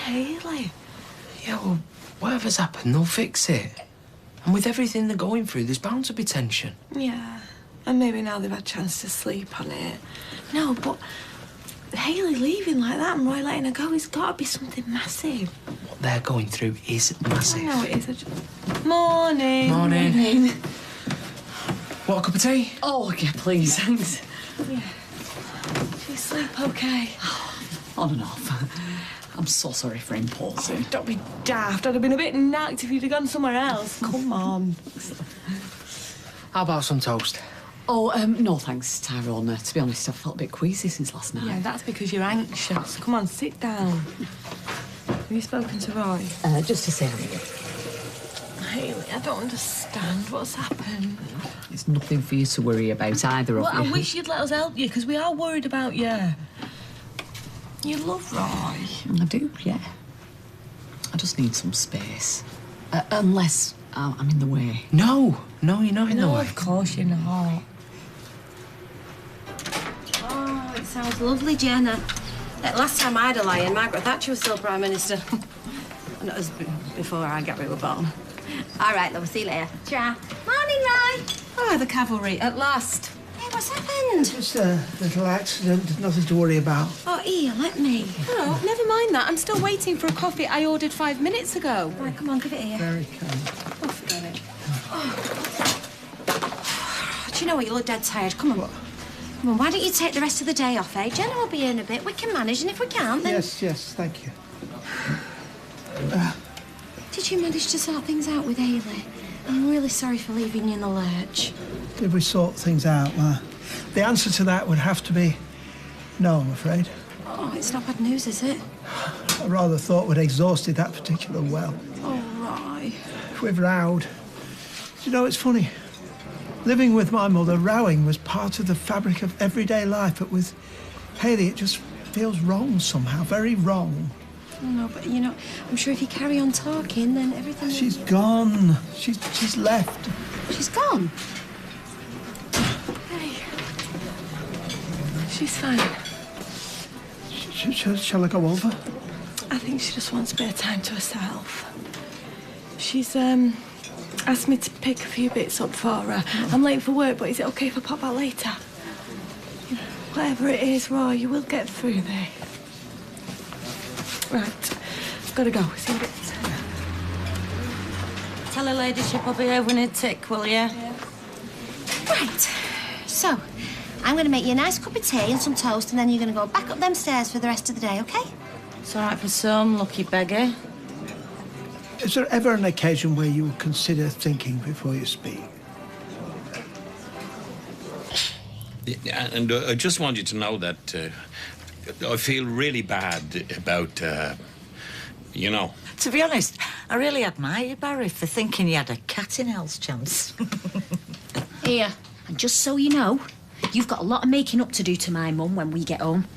Hayley. Yeah, well, whatever's happened, they'll fix it. And with everything they're going through, there's bound to be tension. Yeah, and maybe now they've had a chance to sleep on it. No, but Hayley leaving like that and Roy letting her go, it's got to be something massive. What they're going through is massive. I know it is. Morning. Morning. Want a cup of tea? Oh, yeah, please, thanks. Yeah. Do you sleep okay? On and off. I'm so sorry for imposing. Don't be daft. I'd have been a bit knacked if you'd have gone somewhere else. Come on. How about some toast? Oh, no thanks, Tyrone. To be honest, I've felt a bit queasy since last night. Yeah, that's because you're anxious. Come on, sit down. Have you spoken to Roy? Just to say hello. Hayley, I don't understand what's happened. It's nothing for you to worry about, either of you. Well, I wish you'd let us help you, because we are worried about you. You love Roy. I do, yeah. I just need some space. Unless I'm in the way. No, you're not in the No, way. of course you're not. Oh, it sounds lovely, Jenna. Last time I had a lion, Margaret Thatcher was still Prime Minister. And that was before our Gary were born. All right, love, see you later. Ciao. Morning, Roy. Oh, the cavalry, at last. Hey, what's happened? Just a little accident, nothing to worry about. Oh, here, let me. No, never mind that. I'm still waiting for a coffee I ordered 5 minutes ago. Right, come on, give it here. Very kind. Oh, forget it. Oh. Do you know what? You look dead tired. Come on. What? Come on, why don't you take the rest of the day off, eh? Jenna will be here in a bit. We can manage, and if we can't, then... Yes, thank you. Did you manage to sort things out with Hayley? I'm really sorry for leaving you in the lurch. Did we sort things out? The answer to that would have to be no, I'm afraid. Oh, it's not bad news, is it? I rather thought we'd exhausted that particular well. Oh, Roy. We've rowed. You know, it's funny. Living with my mother, rowing was part of the fabric of everyday life, but with Hayley, it just feels wrong somehow, very wrong. Oh, no, but, you know, I'm sure if you carry on talking, then everything... She's gone. She's left. She's gone? Hey. She's fine. Shall I go over? I think she just wants a bit of time to herself. She's, asked me to pick a few bits up for her. I'm late for work, but is it okay if I pop out later? Whatever it is, Roy, you will get through this. Right. Gotta go. See you in a bit. Tell her ladyship I'll be over in a tick, will you? Yeah. Right. So, I'm going to make you a nice cup of tea and some toast, and then you're going to go back up them stairs for the rest of the day, OK? It's all right for some, lucky beggar. Is there ever an occasion where you would consider thinking before you speak? Yeah, and I just want you to know that I feel really bad about, you know. To be honest, I really admire you, Barry, for thinking you had a cat in hell's chance. Here. And just so you know, you've got a lot of making up to do to my mum when we get home.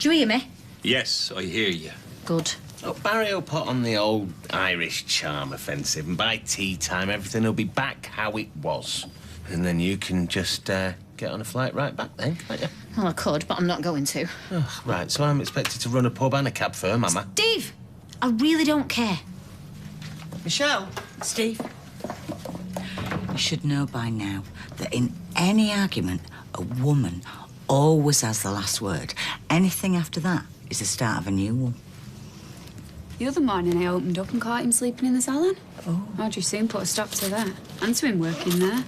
Do you hear me? Yes, I hear you. Good. Oh, Barry will put on the old Irish charm offensive, and by tea time, everything will be back how it was. And then you can just get on a flight right back then, can't you? Well, I could, but I'm not going to. Oh, right, so I'm expected to run a pub and a cab firm, am I? Steve! I really don't care. Michelle? Steve? You should know by now that in any argument, a woman always has the last word. Anything after that is the start of a new one. The other morning I opened up and caught him sleeping in the salon. Oh. How'd you soon put a stop to that? And to him working there.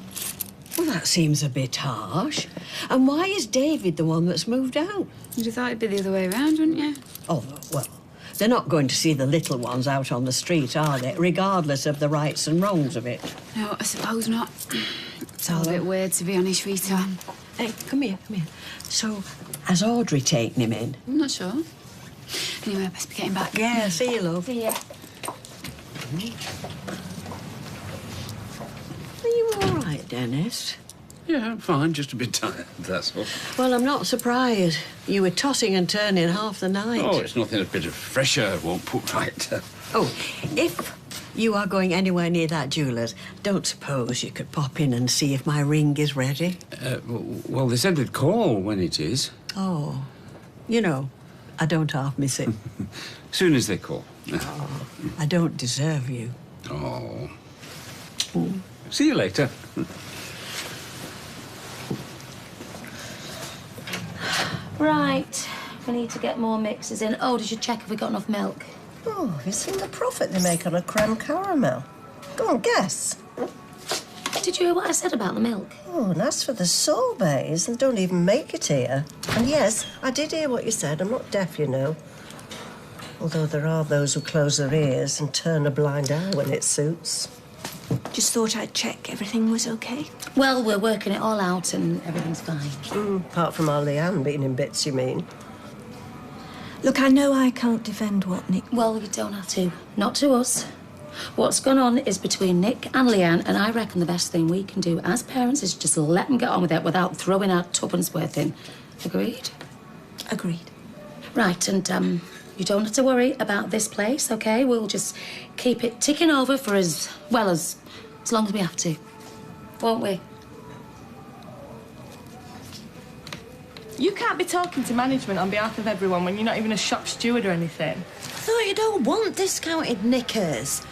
Well, that seems a bit harsh. And why is David the one that's moved out? You'd have thought it'd be the other way around, wouldn't you? Oh, well, they're not going to see the little ones out on the street, are they? Regardless of the rights and wrongs of it. No, I suppose not. It's all a bit weird, to be honest, Rita. Hey, come here. So, has Audrey taken him in? I'm not sure. Anyway, I best be getting back. Yeah, see you, love. See ya. Are you all right, Dennis? Yeah, I'm fine, just a bit tired, that's all. Well, I'm not surprised. You were tossing and turning half the night. Oh, it's nothing a bit of fresh air won't put right. Oh, if you are going anywhere near that jeweller's, don't suppose you could pop in and see if my ring is ready? Well, they said they'd call when it is. Oh, you know, I don't half miss it. Soon as they call. I don't deserve you. Oh. See you later. Right. We need to get more mixes in. Oh, did you check if we got enough milk? Oh, have you seen the profit they make on a creme caramel? Go on, guess. Did you hear what I said about the milk? Oh, and as for the sorbets, they don't even make it here. And yes, I did hear what you said. I'm not deaf, you know. Although there are those who close their ears and turn a blind eye when it suits. Just thought I'd check everything was okay. Well, we're working it all out and everything's fine. Apart from our Leanne being in bits, you mean? Look, I know I can't defend what Nick... Well, you don't have to. Not to us. What's gone on is between Nick and Leanne, and I reckon the best thing we can do as parents is just let them get on with it without throwing our tuppence worth in. Agreed? Agreed. Right, and you don't have to worry about this place, OK? We'll just keep it ticking over for as long as we have to. Won't we? You can't be talking to management on behalf of everyone when you're not even a shop steward or anything. I thought you don't want discounted knickers.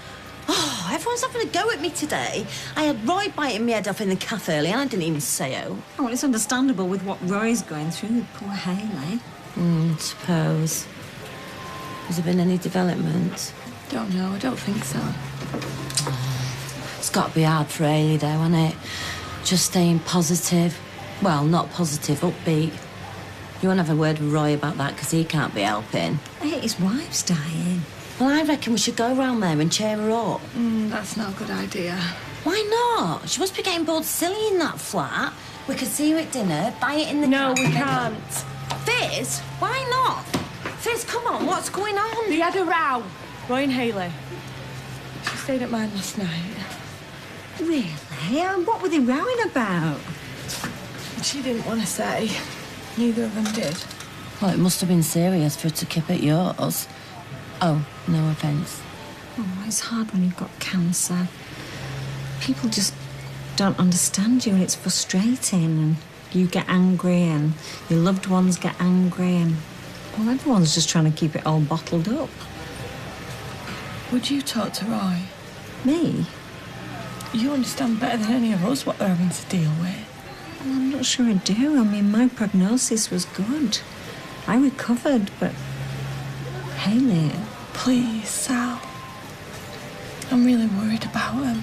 Oh, everyone's having a go at me today. I had Roy biting me head off in the cafe earlier and I didn't even say oh. Oh, well, it's understandable with what Roy's going through with poor Hayley. Suppose. Has there been any development? Don't know, I don't think so. It's got to be hard for Hayley, though, hasn't it? Just staying positive. Well, not positive, upbeat. You won't have a word with Roy about that because he can't be helping. Hey, his wife's dying. Well, I reckon we should go round there and cheer her up. That's not a good idea. Why not? She must be getting bored silly in that flat. We could see you at dinner, buy it in the No, car, we can't. Fizz? Why not? Fizz, come on, what's going on? They had a row. Roy and Hayley. She stayed at mine last night. Really? And what were they rowing about? She didn't want to say. Neither of them did. Well, it must have been serious for her to keep at yours. Oh, no offence. Oh, it's hard when you've got cancer. People just don't understand you and it's frustrating and you get angry and your loved ones get angry and, well, everyone's just trying to keep it all bottled up. Would you talk to Roy? Me? You understand better than any of us what they're having to deal with. Well, I'm not sure I do. I mean, my prognosis was good. I recovered, but... Hayley... Please, Sal. I'm really worried about him.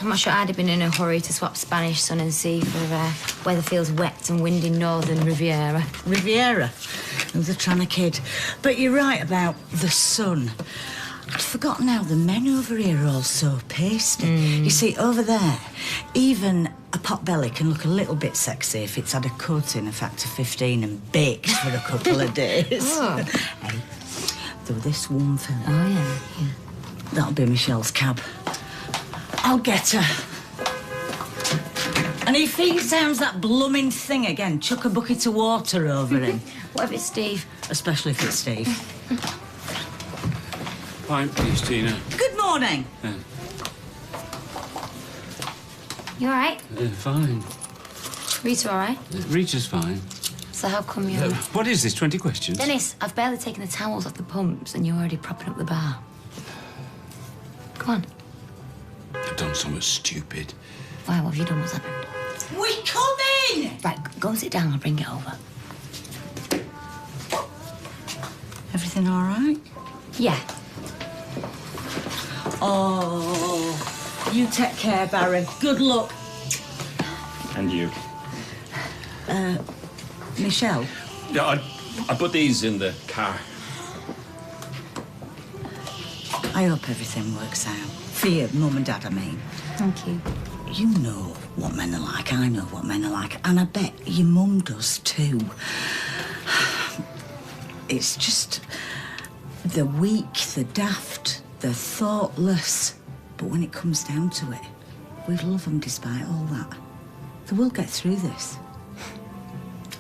I'm not sure I'd have been in a hurry to swap Spanish sun and sea for weather feels wet and windy northern Riviera. Riviera? Oh, they're trying to kid. But you're right about the sun. I'd forgotten how the men over here are all so pasty. You see, over there, even a pot belly can look a little bit sexy if it's had a cut in a factor 15 and baked for a couple of days. Oh. Hey, though this one fella... Oh, yeah. That'll be Michelle's cab. I'll get her. And if he sounds that blooming thing again, chuck a bucket of water over him. What if it's Steve? Especially if it's Steve. Pint, please, Tina. Good morning. You all right? Fine. Rita all right? Rita's fine. So how come you're... What is this, 20 questions? Dennis, I've barely taken the towels off the pumps and you're already propping up the bar. Come on. I've done something stupid. Why, what have you done? What's happened? We come in! Right, go and sit down. I'll bring it over. Everything all right? Yeah. Oh, you take care, Barry. Good luck. And you? Michelle? Yeah, I put these in the car. I hope everything works out. For you, Mum and Dad, I mean. Thank you. You know what men are like, I know what men are like, and I bet your mum does too. It's just the weak, the daft, the thoughtless. But when it comes down to it, we love them despite all that. They will get through this.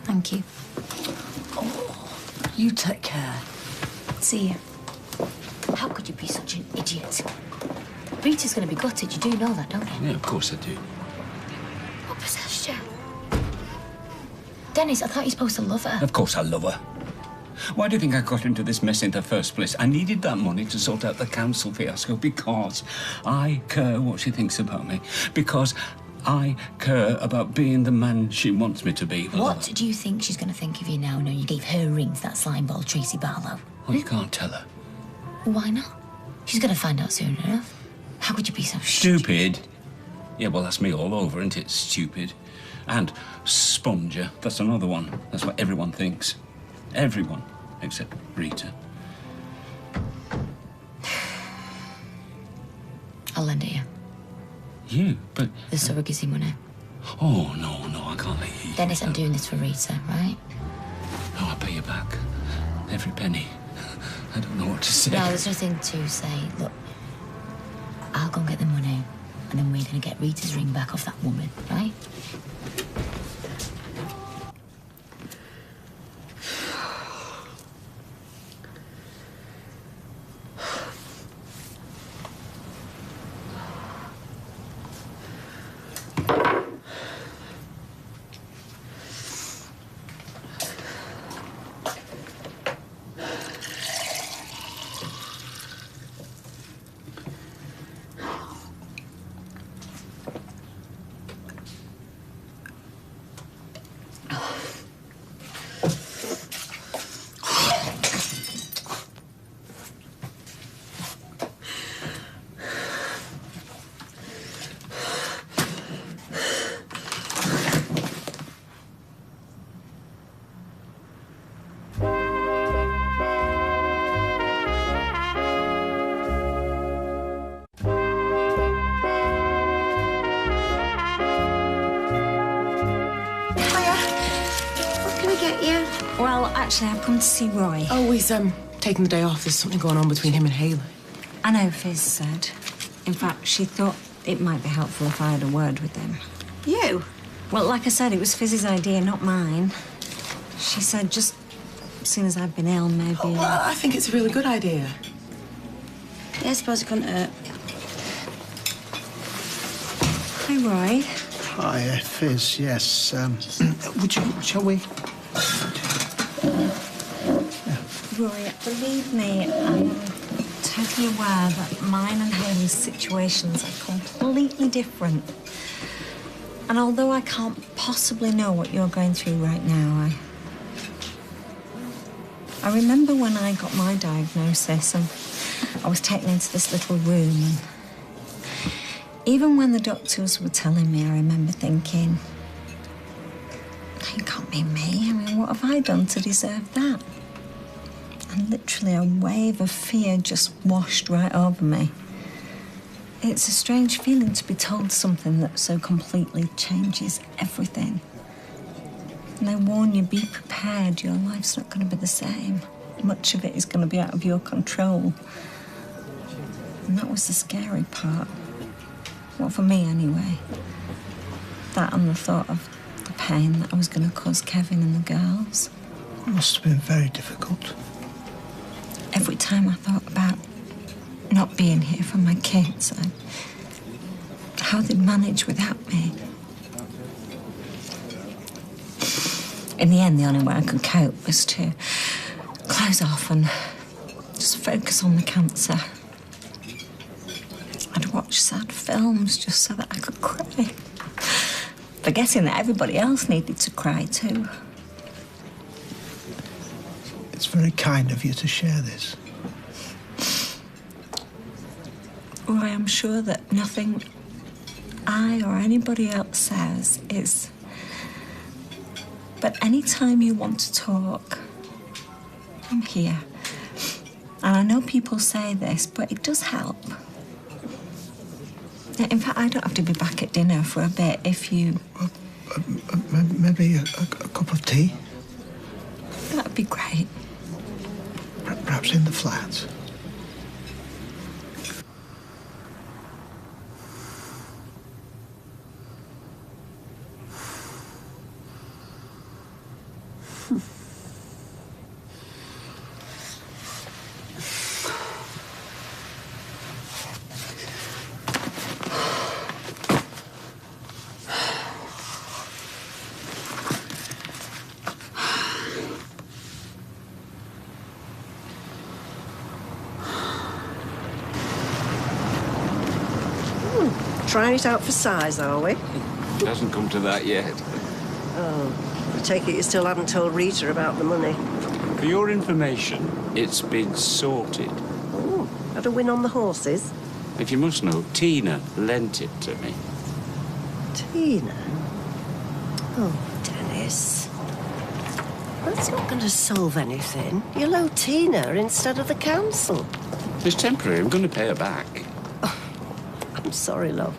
Thank you. Oh, you take care. See you. How could you be such an idiot? Rita's going to be gutted. You do know that, don't you? Yeah, of course I do. What possessed you? Dennis, I thought you were supposed to love her. Of course I love her. Why do you think I got into this mess in the first place? I needed that money to sort out the council fiasco because I care what she thinks about me. Because I care about being the man she wants me to be. What do you think she's going to think of you now knowing you gave her ring to that slime ball Tracy Barlow? Well, you can't tell her. Why not? She's going to find out soon enough. How could you be so Stupid? Yeah, well, that's me all over, isn't it? Stupid. And sponger, that's another one. That's what everyone thinks. Everyone, except Rita. I'll lend it you. You? But... The surrogacy money. Oh, no, I can't let you. Dennis, I'm doing this for Rita, right? No, I'll pay you back. Every penny. I don't know what to say. No, there's nothing to say. Look, I'll go and get the money, and then we're going to get Rita's ring back off that woman, right? Well, actually, I've come to see Roy. Oh, he's taking the day off. There's something going on between him and Hayley. I know Fizz said. In fact, she thought it might be helpful if I had a word with him. You? Well, like I said, it was Fizz's idea, not mine. She said just as soon as I've been ill, maybe... Oh, well, I think it's a really good idea. Yeah, I suppose it couldn't hurt. Hi, Roy. Hi, Fizz, yes. Shall we? Roy, believe me, I'm totally aware that mine and Hayley's situations are completely different. And although I can't possibly know what you're going through right now, I remember when I got my diagnosis and I was taken into this little room, and even when the doctors were telling me, I remember thinking, it can't be me. I mean, what have I done to deserve that? And literally a wave of fear just washed right over me. It's a strange feeling to be told something that so completely changes everything. And I warn you, be prepared. Your life's not going to be the same. Much of it is going to be out of your control. And that was the scary part. Well, for me, anyway. That and the thought of the pain that I was going to cause Kevin and the girls. It must have been very difficult. Every time I thought about not being here for my kids, how they'd manage without me. In the end, the only way I could cope was to close off and just focus on the cancer. I'd watch sad films just so that I could cry, forgetting that everybody else needed to cry too. It's very kind of you to share this. Roy, I'm sure that nothing I or anybody else says is... But any time you want to talk, I'm here. And I know people say this, but it does help. In fact, I don't have to be back at dinner for a bit if you... Maybe a cup of tea? That'd be great. Perhaps in the flat. Trying it out for size, are we? It hasn't come to that yet. Oh, I take it you still haven't told Rita about the money. For your information, it's been sorted. Oh, had a win on the horses? If you must know, Tina lent it to me. Tina? Oh, Dennis. That's not going to solve anything. You'll owe Tina instead of the council. It's temporary. I'm going to pay her back. I'm sorry, love,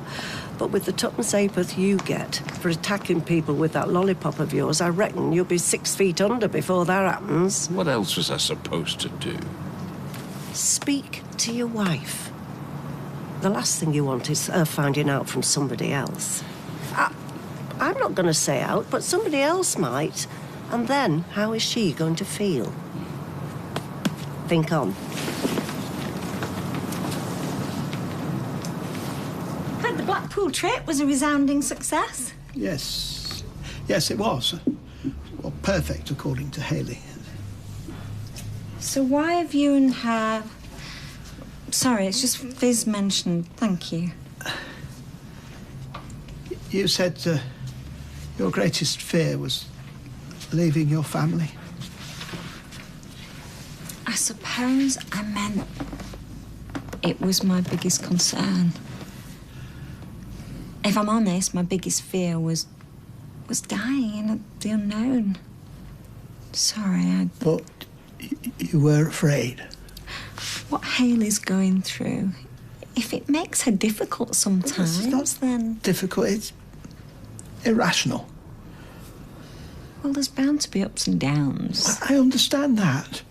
but with the tuppence ha'porth you get for attacking people with that lollipop of yours, I reckon you'll be 6 feet under before that happens. What else was I supposed to do? Speak to your wife. The last thing you want is her finding out from somebody else. I'm not going to say out, but somebody else might. And then, how is she going to feel? Think on. Heard the Blackpool trip was a resounding success. Yes. Yes, it was. Well, perfect, according to Hayley. So why have you and her... Sorry, it's just Viz mentioned. Thank you. You said your greatest fear was leaving your family. I suppose I meant it was my biggest concern. If I'm honest, my biggest fear was dying in the unknown. Sorry, But you were afraid. What Hayley's going through, if it makes her difficult sometimes, then... Difficult, it's irrational. Well, there's bound to be ups and downs. I understand that.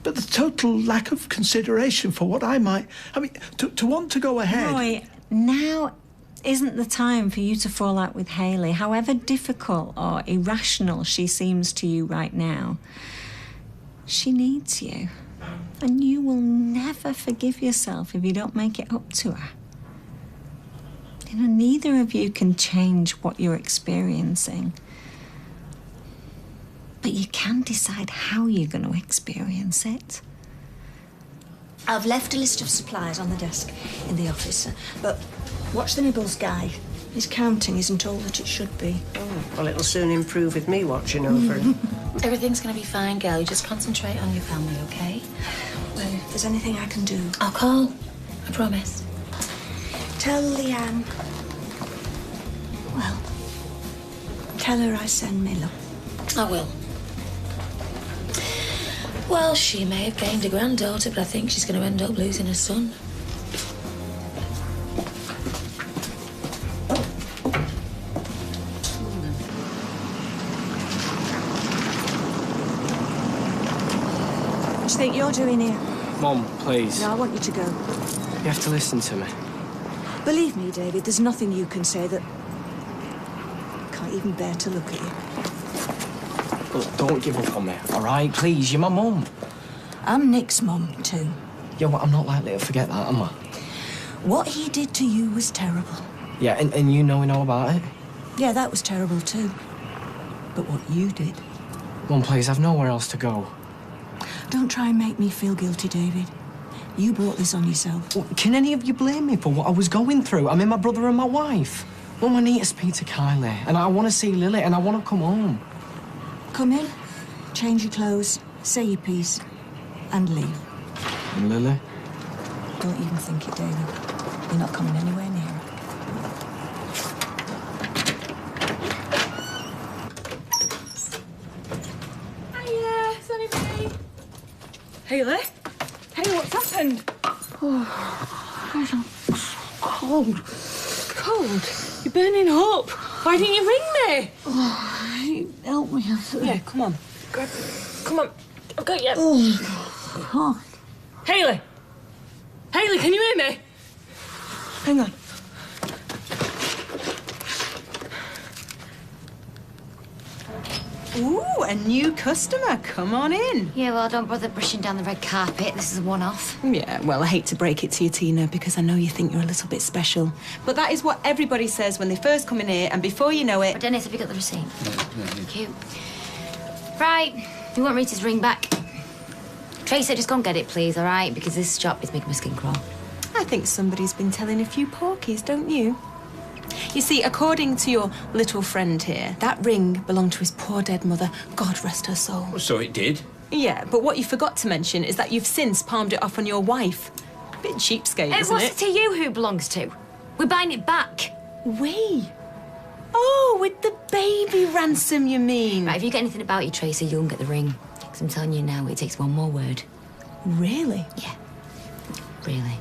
But the total lack of consideration for what I might... I mean, to want to go ahead... Roy, now isn't the time for you to fall out with Hayley, however difficult or irrational she seems to you right now. She needs you. And you will never forgive yourself if you don't make it up to her. You know, neither of you can change what you're experiencing. But you can decide how you're going to experience it. I've left a list of supplies on the desk in the office, but watch the nibbles guy. His counting isn't all that it should be. Oh, well, it'll soon improve with me watching over him. Everything's going to be fine, girl. You just concentrate on your family, OK? Well, if there's anything I can do... I'll call. I promise. Tell Leanne... Well, tell her I send me love. I will. Well, she may have gained a granddaughter, but I think she's going to end up losing her son. What do you think you're doing here? Mum, please. No, I want you to go. You have to listen to me. Believe me, David, there's nothing you can say that... I can't even bear to look at you. Look, don't give up on me, all right? Please, you're my mum. I'm Nick's mum, too. Yeah, well, I'm not likely to forget that, am I? What he did to you was terrible. Yeah, and you knowing all about it? Yeah, that was terrible, too. But what you did... Mum, please, I've nowhere else to go. Don't try and make me feel guilty, David. You brought this on yourself. Well, can any of you blame me for what I was going through? I mean, my brother and my wife. Mum, I need to speak to Kylie, and I want to see Lily, and I want to come home. Come in, change your clothes, say your piece, and leave. And Lily? Don't even think it, David. You're not coming anywhere near her. Hiya, it's only me. Hayley? Hayley, what's happened? Oh, I'm cold. Cold? You're burning up. Why didn't you ring me? Oh, help me. Yeah, come on. Come on. I've got you. Oh, God. Hayley! Hayley, can you hear me? Hang on. Ooh, a new customer. Come on in. Yeah, well, don't bother brushing down the red carpet. This is a one-off. Yeah, well, I hate to break it to you, Tina, because I know you think you're a little bit special. But that is what everybody says when they first come in here, and before you know it... But Dennis, have you got the receipt? Cute. Right, you want Rita's ring back? Tracy, just go and get it, please, all right? Because this shop is making my skin crawl. I think somebody's been telling a few porkies, don't you? You see, according to your little friend here, that ring belonged to his poor dead mother. God rest her soul. So it did? Yeah, but what you forgot to mention is that you've since palmed it off on your wife. Bit cheapskate, isn't What's it? it to you who it belongs to? We're buying it back. We? Oh, with the baby ransom, you mean? Right, if you get anything about you, Tracy, you'll get the ring. Because I'm telling you now, it takes one more word. Really? Yeah. Really.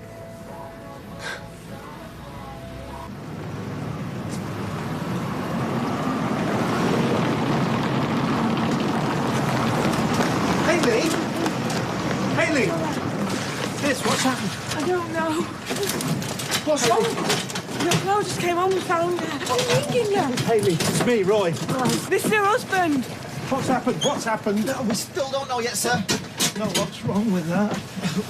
Hayley! Hayley! Liz, what's happened? I don't know. What's wrong? No, I just came home and found her. What are you thinking of? Hayley, it's me, Roy. This is her husband. What's happened? What's happened? No, we still don't know yet, sir. No, what's wrong with that?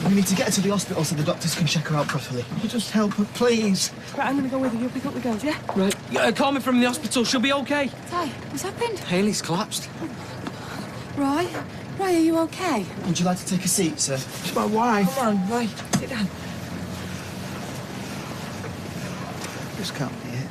We need to get her to the hospital so the doctors can check her out properly. You just help her, please. Right, I'm going to go with you. You'll pick up the girls, yeah? Right. Call me from the hospital. She'll be okay. Ty, what's happened? Hayley's collapsed. Roy? Roy, are you okay? Would you like to take a seat, sir? It's my wife. Come on, Roy. Sit down. This can't be it.